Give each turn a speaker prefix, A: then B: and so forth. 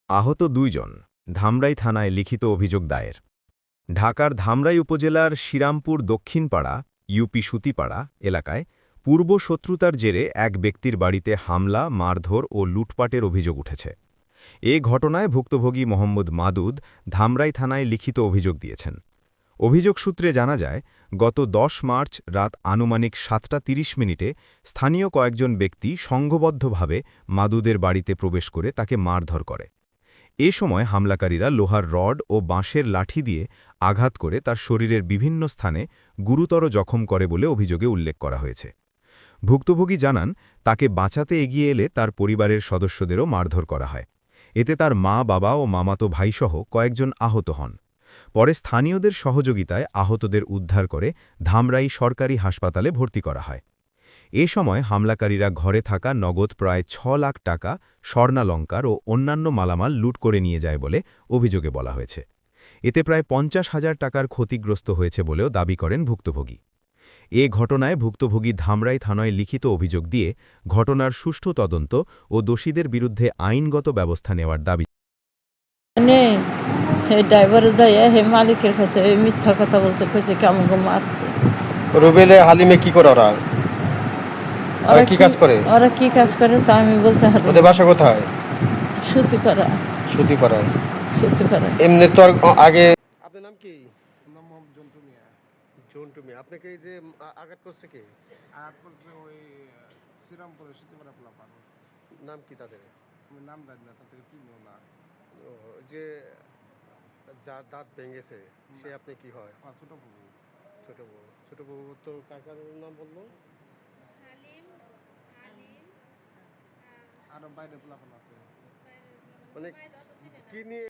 A: আহত ২ জন। ধামরাই থানায় লিখিত অভিযোগ দায়ের। ঢাকার ধামরাই উপজেলার শ্রীরামপুর দক্ষিণপাড়া ইউপি সুতিপাড়া এলাকায় পূর্ব শত্রুতার জেরে এক ব্যক্তির বাড়িতে হামলা, মারধর ও লুটপাটের অভিযোগ উঠেছে। এ ঘটনায় ভুক্তভোগী মোহাম্মদ মাদুদ ধামরাই থানায় লিখিত অভিযোগ দিয়েছেন। অভিযোগ সূত্রে জানা যায়, গত ১০ মার্চ রাত আনুমানিক ৭টা ৩০ মিনিটে স্থানীয় কয়েকজন ব্যক্তি সংঘবদ্ধভাবে মাদুদের বাড়িতে প্রবেশ করে তাকে মারধর করে। এ সময় হামলাকারীরা লোহার রড ও বাঁশের লাঠি দিয়ে আঘাত করে তার শরীরের বিভিন্ন স্থানে গুরুতর জখম করে বলে অভিযোগে উল্লেখ করা হয়েছে। ভুক্তভোগী জানান, তাকে বাঁচাতে এগিয়ে এলে তার পরিবারের সদস্যদেরও মারধর করা হয়। এতে তার মা, বাবা ও মামাতো ভাইসহ কয়েকজন আহত হন। পরে স্থানীয়দের সহযোগিতায় আহতদের উদ্ধার করে ধামরাই সরকারি হাসপাতালে ভর্তি করা হয়। এ সময় হামলাকারীরা ঘরে থাকা নগদ প্রায় ৬ লাখ টাকা, স্বর্ণালঙ্কার ও অন্যান্য মালামাল লুট করে নিয়ে যায় বলে অভিযোগে বলা হয়েছে। এতে প্রায় ৫০,০০০ টাকার ক্ষতিগ্রস্ত হয়েছে বলেও দাবি করেন ভুক্তভোগী। এ ঘটনায় ভুক্তভোগী ধামরাই থানায় লিখিত অভিযোগ দিয়ে ঘটনার সুষ্ঠু তদন্ত ও দোষীদের বিরুদ্ধে আইনগত ব্যবস্থা নেওয়ার দাবি।
B: ড্রাইভারের দায়ে হে মালিকের কাছে মিথ্যা কথা বলতে কইছে কেমন মারছে।
C: রুবেলে হালিমে কি করে ওরা? ওরা কি কাজ করে?
B: ওরা কি কাজ করে তা আমি বলতে পারবো।
C: ওদের বাসা কোথায়?
B: সুতিপাড়া।
C: সুতিপাড়ায়।
B: সুতিপাড়া।
C: এমনি তো আগে। আপনার নাম কি?
D: নাম মোহাম্মদ জন্টু মিয়া।
C: জন্টু মিয়া। আপনাকে এই যে আঘাত করছে কে?
D: আঘাত করছে ওই শ্রীরামপুরের সুতিপাড়া পোলাপান।
C: নাম কি তাদের?
D: আমি নাম জানি না, তার থেকে চিনিও না।
C: ও, যে যার দাঁত ভেঙেছে সে আপনি কি হয়?
D: ছোট পুকু।
C: ছোট বউ। ছোট বউ তো কাকার নাম বললো?
D: আরো বাইরে পোলাপান আছে।
C: মানে কি নিয়ে